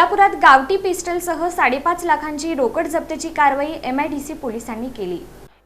सोलापुरात गावठी पिस्टलसह 5.5 लाखांची रोकड जप्तीची कारवाई MIDC पोलिसांनी केली।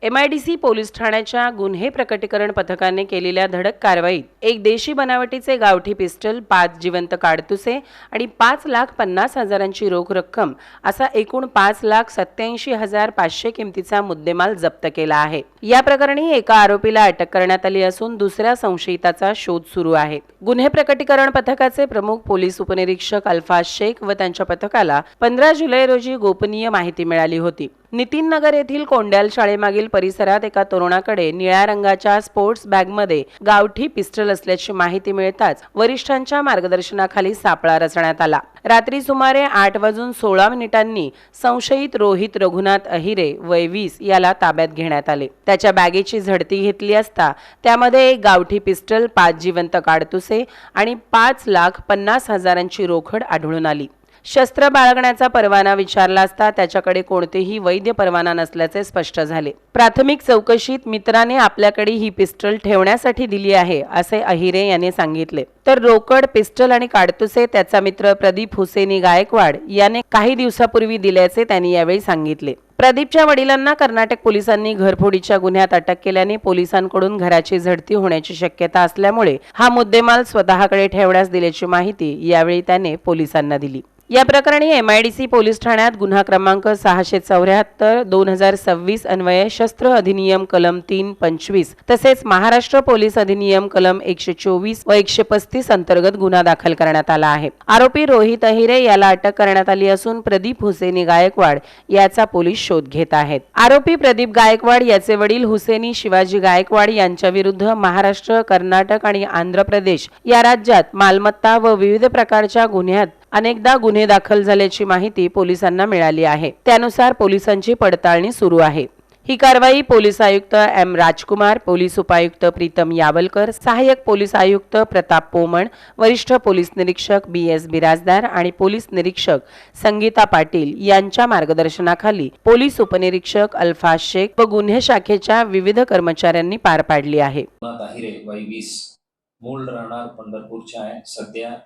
MIDC पोलीस ठाण्याच्या गुन्हे प्रकटीकरण पथकाने केलेल्या धडक कारवाईत एक देशी बनावटीचे गावठी पिस्टल, 5 जिवंत काडतुसे आणि 5,50,000ची रोख रक्कम असा एकूण 5,87,500 किमतीचा मुद्देमाल जप्त केला आहे। या प्रकरणी एका आरोपीला अटक करण्यात आली असून दुसऱ्या संशयिताचा शोध सुरू आहे। गुन्हे प्रकटीकरण पथकाचे प्रमुख पोलीस उपनिरीक्षक अल्फाज शेख व त्यांच्या पथकाला 15 जुलै रोजी गोपनीय माहिती मिळाली होती। नितीन नगर येथील कोंड्याल शाळेमागील परिसरात एका तरुणाकडे निळ्या रंगाच्या स्पोर्ट्स बॅगमध्ये गावठी पिस्टल असल्याची माहिती मिळताच वरिष्ठांच्या मार्गदर्शनाखाली सापळा रचण्यात आला। रात्री सुमारे 8:16 संशयित रोहित रघुनाथ अहिरे वय 20 याला ताब्यात घेण्यात आले। त्याच्या बॅगेची झडती घेतली असता त्यामध्ये एक गावठी पिस्टल, 5 जिवंत काडतुसे आणि 5,50,000ची रोकड आढळून आली। शस्त्र बाळगण्याचा परवाना विचारला असता त्याच्याकडे कोणतेही वैध परवाना नसल्याचे स्पष्ट झाले। प्राथमिक चौकशीत मित्राने आपल्याकडे ही पिस्टल ठेवण्यासाठी दिली आहे असे अहिरे यांनी सांगितले। तर रोकड, पिस्टल आणि काडतुसे त्याचा मित्र प्रदीप हुसेनी गायकवाड याने काही दिवसापूर्वी दिल्याचे त्यांनी यावेळी सांगितले। प्रदीपच्या वडिलांना कर्नाटक पोलिसांनी घरफोडीच्या गुन्ह्यात अटक केल्याने पोलिसांकडून घराची झडती होण्याची शक्यता असल्यामुळे हा मुद्देमाल स्वतःकडे ठेवण्यास दिल्याची माहिती यावेळी त्याने पोलिसांना दिली। या प्रकरणी MIDC पोलीस ठाण्यात गुन्हा क्रमांक 674/2026 अन्वये शस्त्र अधिनियम कलम 325 तसेच महाराष्ट्र पोलीस अधिनियम कलम 124 व 135 अंतर्गत गुन्हा दाखल करण्यात आला आहे। आरोपी रोहित अहिरे याला अटक करण्यात आली असून प्रदीप हुसेनी गायकवाड याचा पोलीस शोध घेत आहेत। आरोपी प्रदीप गायकवाड याचे वडील हुसेनी शिवाजी गायकवाड यांच्या विरुद्ध महाराष्ट्र, कर्नाटक आणि आंध्र प्रदेश या राज्यात मालमत्ता व विविध प्रकारच्या गुन्ह्यात अनेकदा गुन्हे दाखल झाल्याची माहिती पोलिसांना मिळाली आहे। त्यानुसार पोलिसांची पडताळणी सुरू आहे। ही कारवाई पोलीस आयुक्त M राजकुमार, पोलीस उपायुक्त प्रीतम यावलकर, सहाय्यक पोलीस आयुक्त प्रताप पोमण, वरिष्ठ पोलीस निरीक्षक BS बिराजदार आणि पोलीस निरीक्षक संगीता पाटील यांच्या मार्गदर्शनाखाली पोलीस उपनिरीक्षक अल्फाज शेख व गुन्हे शाखेच्या विविध कर्मचाऱ्यांनी पार पाडली आहे। वय 20 मूळ राहणार पंढरपूरच्या आहे। सध्या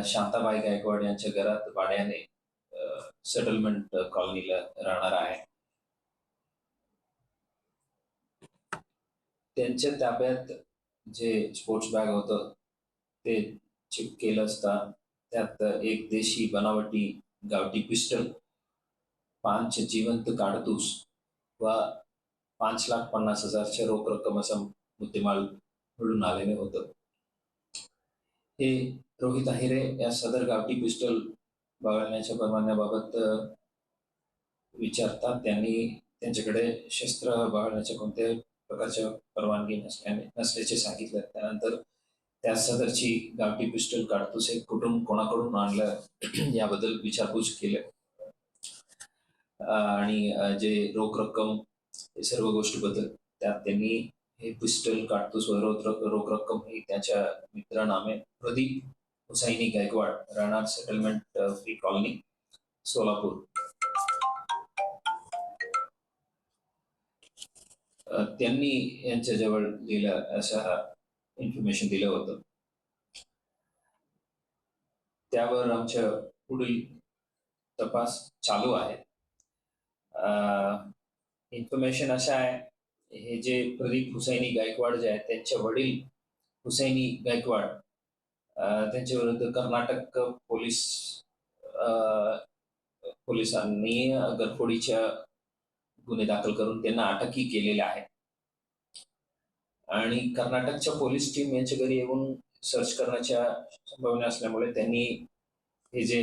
शांताबाई गायकवाड यांच्या घरात भाड्याने सेटलमेंट कॉलनीला राहणार आहे। त्यांच्या ताब्यात जे स्पोर्ट्स बॅग होतं ते चेक केलं असता त्यात एक देशी बनावटी गावठी पिस्टल, 5 जिवंत काडतूस व 5,50,000च्या रोख रक्कम असा मुद्देमाल मिळून आलेले होतं। हे रोहित अहिरे या सदर गावठी पिस्टल बाळगण्याच्या परवान्याबाबत विचारतात त्यांनी त्यांच्याकडे शस्त्र बाळगण्याच्या कोणत्याही प्रकारच्या परवानगी नसल्याचे सांगितलं। त्यानंतर त्या सदरची गावठी पिस्टल, काडतुसे कुठून कोणाकडून आणलं याबद्दल विचारपूस केली आणि जे रोख रक्कम हे सर्व गोष्टीबद्दल त्यात त्यांनी हे पिस्टल, काडतूस व रोख रक्कम ही त्याच्या मित्रानामे प्रदीप हुसैनी गायकवाड राहणार सेटलमेंट फ्री कॉलनी सोलापूर त्यांनी यांच्याजवळ दिलं अशा इन्फॉर्मेशन दिलं होतं। त्यावर आमच्या पुढील तपास चालू आहे। इन्फॉर्मेशन अशा आहे, हे जे प्रदीप हुसैनी गायकवाड जे आहेत त्यांचे वडील हुसैनी गायकवाड त्यांच्या विरुद्ध कर्नाटक पोलिसांनी घरफोडीच्या गुन्हे दाखल करून त्यांना अटकही केलेल्या आहे आणि कर्नाटकच्या पोलीस टीम यांच्या घरी येऊन सर्च करण्याच्या संभावना असल्यामुळे त्यांनी हे जे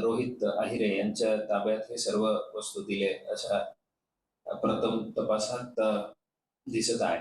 रोहित अहिरे यांच्या ताब्यात हे सर्व वस्तू दिले अशा प्रथम तपासात दिसत आहे।